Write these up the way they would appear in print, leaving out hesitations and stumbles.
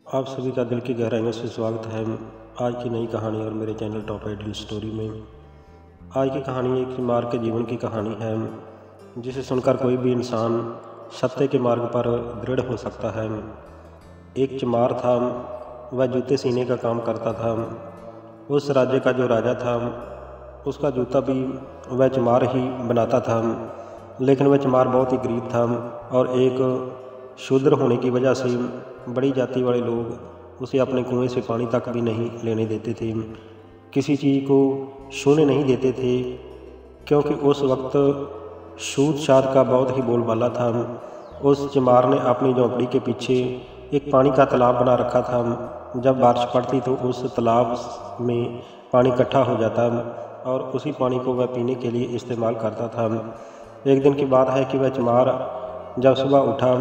आप सभी का दिल की गहराइयों से स्वागत है आज की नई कहानी और मेरे चैनल टॉप आइडियल स्टोरी में। आज की कहानी एक चमार के जीवन की कहानी है, जिसे सुनकर कोई भी इंसान सत्य के मार्ग पर दृढ़ हो सकता है। एक चमार था, वह जूते सीने का काम करता था। उस राज्य का जो राजा था, उसका जूता भी वह चमार ही बनाता था। लेकिन वह चमार बहुत ही गरीब था और एक शूद्र होने की वजह से बड़ी जाति वाले लोग उसे अपने कुएं से पानी तक भी नहीं लेने देते थे, किसी चीज़ को छूने नहीं देते थे, क्योंकि उस वक्त छूत छात का बहुत ही बोलबाला था। उस चमार ने अपनी झोंपड़ी के पीछे एक पानी का तालाब बना रखा था। जब बारिश पड़ती तो उस तालाब में पानी इकट्ठा हो जाता और उसी पानी को वह पीने के लिए इस्तेमाल करता था। एक दिन की बात है कि वह चमार जब सुबह उठा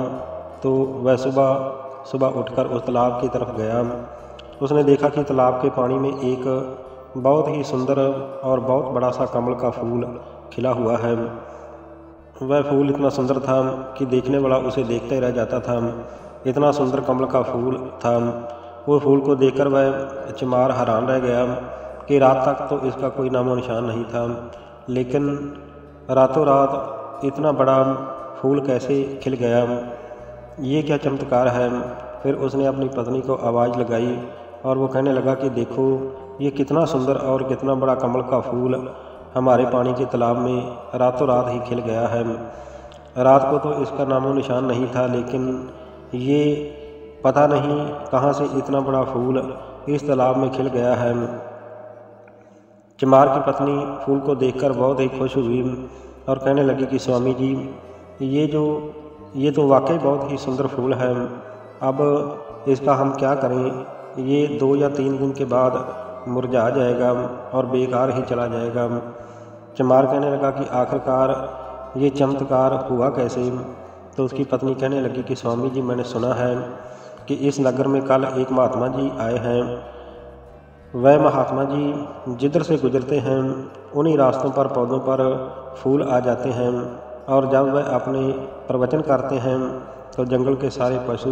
तो वह सुबह उठकर उस तालाब की तरफ गया। उसने देखा कि तालाब के पानी में एक बहुत ही सुंदर और बहुत बड़ा सा कमल का फूल खिला हुआ है। वह फूल इतना सुंदर था कि देखने वाला उसे देखते रह जाता था। इतना सुंदर कमल का फूल था। वो फूल को देखकर वह चमार हैरान रह गया कि रात तक तो इसका कोई नामो निशान नहीं था, लेकिन रातों रात इतना बड़ा फूल कैसे खिल गया, ये क्या चमत्कार है। फिर उसने अपनी पत्नी को आवाज़ लगाई और वो कहने लगा कि देखो, ये कितना सुंदर और कितना बड़ा कमल का फूल हमारे पानी के तालाब में रातों रात ही खिल गया है। रात को तो इसका नामो निशान नहीं था, लेकिन ये पता नहीं कहाँ से इतना बड़ा फूल इस तालाब में खिल गया है। चमार की पत्नी फूल को देखकर बहुत ही खुश हुई और कहने लगी कि स्वामी जी, ये तो वाकई बहुत ही सुंदर फूल है। अब इसका हम क्या करें, ये 2 या 3 दिन के बाद मुरझा जाएगा और बेकार ही चला जाएगा। चमार कहने लगा कि आखिरकार ये चमत्कार हुआ कैसे। तो उसकी पत्नी कहने लगी कि स्वामी जी, मैंने सुना है कि इस नगर में कल एक महात्मा जी आए हैं। वह महात्मा जी जिधर से गुजरते हैं उन्हीं रास्तों पर पौधों पर फूल आ जाते हैं, और जब वह अपने प्रवचन करते हैं तो जंगल के सारे पशु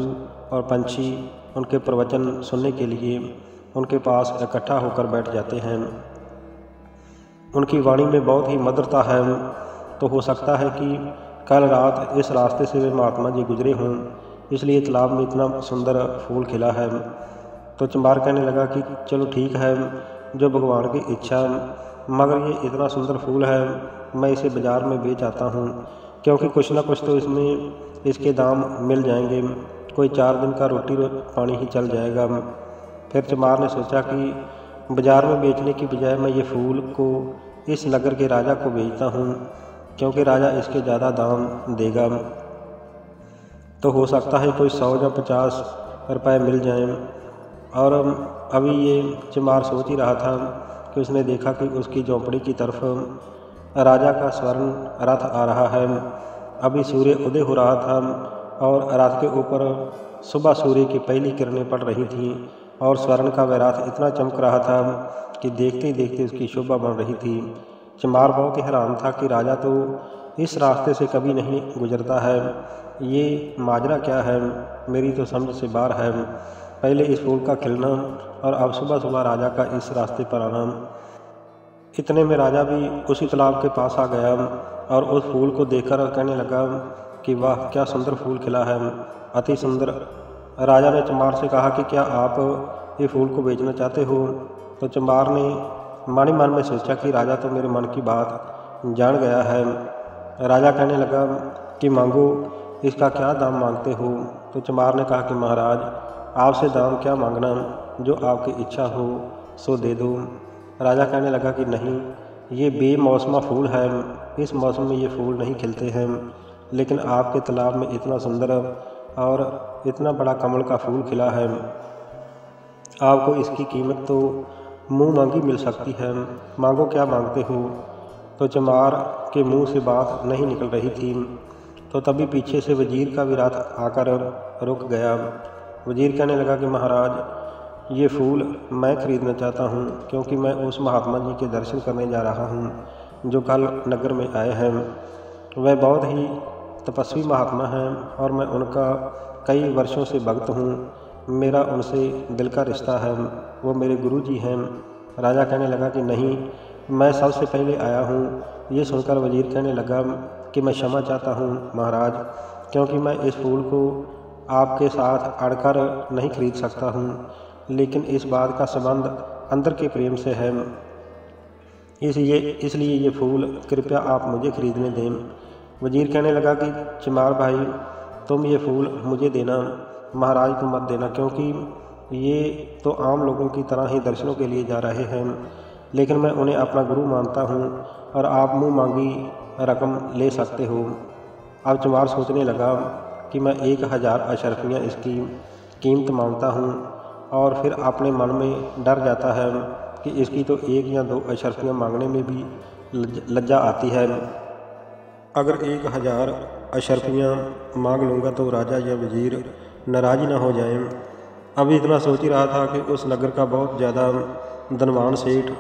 और पंछी उनके प्रवचन सुनने के लिए उनके पास इकट्ठा होकर बैठ जाते हैं। उनकी वाणी में बहुत ही मधुरता है। तो हो सकता है कि कल रात इस रास्ते से वे महात्मा जी गुजरे हों, इसलिए तालाब में इतना सुंदर फूल खिला है। तो चमार कहने लगा कि चलो ठीक है, जो भगवान की इच्छा, मगर ये इतना सुंदर फूल है, मैं इसे बाज़ार में बेच आता हूँ, क्योंकि कुछ ना कुछ तो इसमें इसके दाम मिल जाएंगे। कोई 4 दिन का रोटी पानी ही चल जाएगा। फिर चमार ने सोचा कि बाज़ार में बेचने की बजाय मैं ये फूल को इस नगर के राजा को बेचता हूँ, क्योंकि राजा इसके ज़्यादा दाम देगा। तो हो सकता है कोई 100 या 50 रुपये मिल जाएं। और अभी ये चमार सोच ही रहा था कि उसने देखा कि उसकी झोंपड़ी की तरफ राजा का स्वर्ण रथ आ रहा है। अभी सूर्य उदय हो रहा था और रथ के ऊपर सुबह सूर्य की पहली किरणें पड़ रही थीं, और स्वर्ण का वह रथ इतना चमक रहा था कि देखते ही देखते उसकी शोभा बढ़ रही थी। चमार बहुत ही हैरान था कि राजा तो इस रास्ते से कभी नहीं गुजरता है, ये माजरा क्या है, मेरी तो समझ से बाहर है। पहले इस फूल का खिलना और अब सुबह सुबह राजा का इस रास्ते पर आना। इतने में राजा भी उसी तालाब के पास आ गया और उस फूल को देखकर कहने लगा कि वाह, क्या सुंदर फूल खिला है, अति सुंदर। राजा ने चमार से कहा कि क्या आप ये फूल को बेचना चाहते हो। तो चमार ने मन ही मन में सोचा कि राजा तो मेरे मन की बात जान गया है। राजा कहने लगा कि मांगो, इसका क्या दाम मांगते हो। तो चमार ने कहा कि महाराज, आपसे दाम क्या मांगना, जो आपकी इच्छा हो सो दे दो। राजा कहने लगा कि नहीं, ये बेमौसमा फूल है, इस मौसम में ये फूल नहीं खिलते हैं, लेकिन आपके तालाब में इतना सुंदर और इतना बड़ा कमल का फूल खिला है, आपको इसकी कीमत तो मुँह मांगी मिल सकती है, मांगो, क्या मांगते हो। तो चमार के मुंह से बात नहीं निकल रही थी। तो तभी पीछे से वजीर का भी रथ आकर रुक गया। वजीर कहने लगा कि महाराज, ये फूल मैं खरीदना चाहता हूँ, क्योंकि मैं उस महात्मा जी के दर्शन करने जा रहा हूँ जो कल नगर में आए हैं। वह बहुत ही तपस्वी महात्मा हैं और मैं उनका कई वर्षों से भक्त हूँ, मेरा उनसे दिल का रिश्ता है, वो मेरे गुरुजी हैं। राजा कहने लगा कि नहीं, मैं सबसे पहले आया हूँ। ये सुनकर वजीर कहने लगा कि मैं क्षमा चाहता हूँ महाराज, क्योंकि मैं इस फूल को आपके साथ अड़कर नहीं खरीद सकता हूँ, लेकिन इस बात का संबंध अंदर के प्रेम से है, इसलिए ये फूल कृपया आप मुझे खरीदने दें। वजीर कहने लगा कि चमार भाई, तुम ये फूल मुझे देना, महाराज को मत देना, क्योंकि ये तो आम लोगों की तरह ही दर्शनों के लिए जा रहे हैं, लेकिन मैं उन्हें अपना गुरु मानता हूँ और आप मुँह मांगी रकम ले सकते हो। अब चमार सोचने लगा कि मैं 1000 अशरफियाँ इसकी कीमत मांगता हूँ, और फिर अपने मन में डर जाता है कि इसकी तो 1 या 2 अशरफियाँ मांगने में भी लज्जा आती है। अगर 1000 अशरफियाँ मांग लूँगा तो राजा या वजीर नाराज़ ही ना हो जाएं। अभी इतना सोच ही रहा था कि उस नगर का बहुत ज़्यादा धनवान सेठ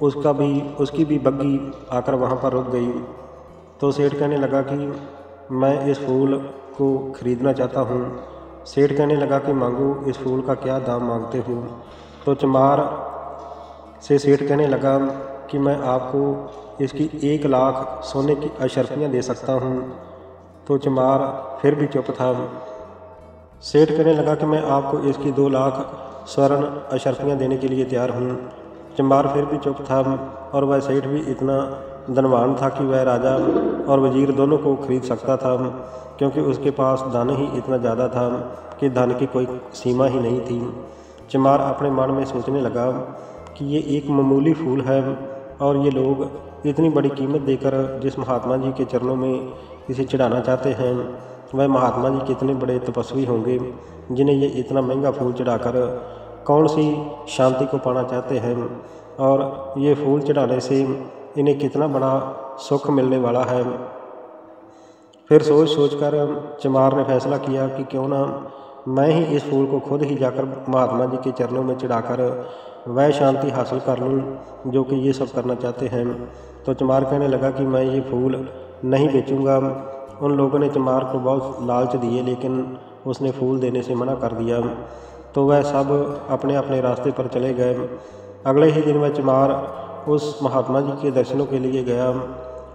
उसकी भी बग्गी आकर वहाँ पर रुक गई। तो सेठ कहने लगा कि मैं इस फूल को ख़रीदना चाहता हूँ। सेठ कहने लगा कि मांगो, इस फूल का क्या दाम मांगते हो। तो चमार से सेठ कहने लगा कि मैं आपको इसकी 1 लाख सोने की अशरफियाँ दे सकता हूँ। तो चमार फिर भी चुप था। सेठ कहने लगा कि मैं आपको इसकी 2 लाख स्वर्ण अशरफियाँ देने के लिए तैयार हूँ। चमार फिर भी चुप था, और वह सेठ भी इतना धनवान था कि वह राजा और वजीर दोनों को खरीद सकता था, क्योंकि उसके पास धन ही इतना ज़्यादा था कि धन की कोई सीमा ही नहीं थी। चमार अपने मन में सोचने लगा कि ये एक मामूली फूल है, और ये लोग इतनी बड़ी कीमत देकर जिस महात्मा जी के चरणों में इसे चढ़ाना चाहते हैं, वह महात्मा जी कितने बड़े तपस्वी होंगे, जिन्हें ये इतना महंगा फूल चढ़ाकर कौन सी शांति को पाना चाहते हैं, और ये फूल चढ़ाने से इन्हें कितना बड़ा सुख मिलने वाला है। फिर सोच कर चमार ने फैसला किया कि क्यों ना मैं ही इस फूल को खुद ही जाकर महात्मा जी के चरणों में चढ़ाकर वह शांति हासिल कर लूँ जो कि ये सब करना चाहते हैं। तो चमार कहने लगा कि मैं ये फूल नहीं बेचूंगा। उन लोगों ने चमार को बहुत लालच दिए, लेकिन उसने फूल देने से मना कर दिया। तो वह सब अपने अपने रास्ते पर चले गए। अगले ही दिन वह चमार उस महात्मा जी के दर्शनों के लिए गया।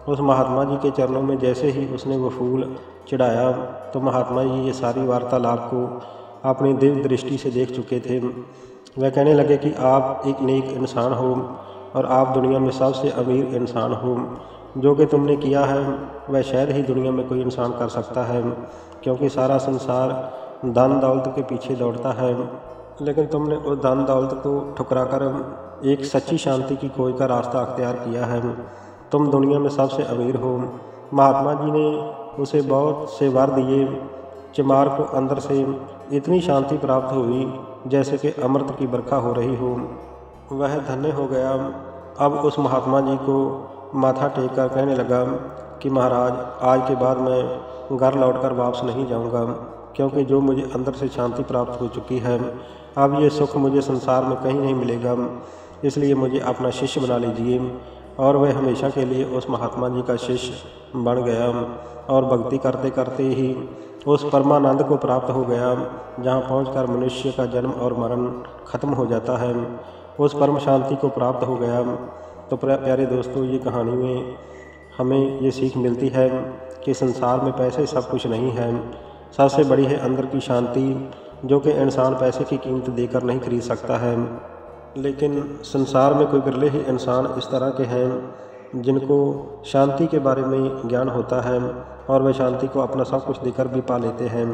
उस महात्मा जी के चरणों में जैसे ही उसने वो फूल चढ़ाया, तो महात्मा जी ये सारी वार्तालाप को अपनी दिव्य दृष्टि से देख चुके थे। वह कहने लगे कि आप एक नेक इंसान हो, और आप दुनिया में सबसे अमीर इंसान हो। जो कि तुमने किया है वह शायद ही दुनिया में कोई इंसान कर सकता है, क्योंकि सारा संसार धन दौलत के पीछे दौड़ता है, लेकिन तुमने उस धन दौलत को ठुकराकर एक सच्ची शांति की खोज का रास्ता अख्तियार किया है। तुम दुनिया में सबसे अमीर हो। महात्मा जी ने उसे बहुत से वर दिए। चमार को अंदर से इतनी शांति प्राप्त हुई जैसे कि अमृत की बरखा हो रही हो। वह धन्य हो गया। अब उस महात्मा जी को माथा टेक कर कहने लगा कि महाराज, आज के बाद मैं घर लौटकर वापस नहीं जाऊंगा, क्योंकि जो मुझे अंदर से शांति प्राप्त हो चुकी है, अब ये सुख मुझे संसार में कहीं नहीं मिलेगा। इसलिए मुझे अपना शिष्य बना लीजिए। और वह हमेशा के लिए उस महात्मा जी का शिष्य बन गया, और भक्ति करते करते ही उस परमानंद को प्राप्त हो गया, जहाँ पहुंचकर मनुष्य का जन्म और मरण खत्म हो जाता है। उस परम शांति को प्राप्त हो गया। तो प्यारे दोस्तों, ये कहानी में हमें ये सीख मिलती है कि संसार में पैसे सब कुछ नहीं है। सबसे बड़ी है अंदर की शांति, जो कि इंसान पैसे की कीमत देकर नहीं खरीद सकता है। लेकिन संसार में कोई बिरले ही इंसान इस तरह के हैं जिनको शांति के बारे में ज्ञान होता है, और वे शांति को अपना सब कुछ देकर भी पा लेते हैं।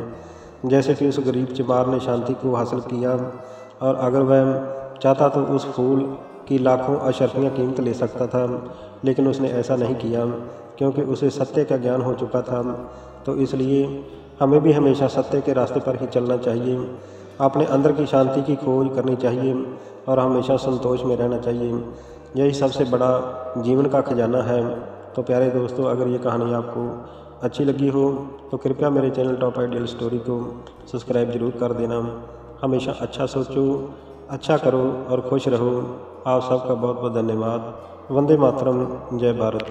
जैसे कि उस गरीब चमार ने शांति को हासिल किया, और अगर वह चाहता तो उस फूल की लाखों अशरफियाँ कीमत ले सकता था, लेकिन उसने ऐसा नहीं किया, क्योंकि उसे सत्य का ज्ञान हो चुका था। तो इसलिए हमें भी हमेशा सत्य के रास्ते पर ही चलना चाहिए, अपने अंदर की शांति की खोज करनी चाहिए, और हमेशा संतोष में रहना चाहिए। यही सबसे बड़ा जीवन का खजाना है। तो प्यारे दोस्तों, अगर ये कहानी आपको अच्छी लगी हो तो कृपया मेरे चैनल टॉप आइडियल स्टोरी को सब्सक्राइब जरूर कर देना। हमेशा अच्छा सोचो, अच्छा करो और खुश रहो। आप सबका बहुत बहुत धन्यवाद। वंदे मातरम। जय भारत।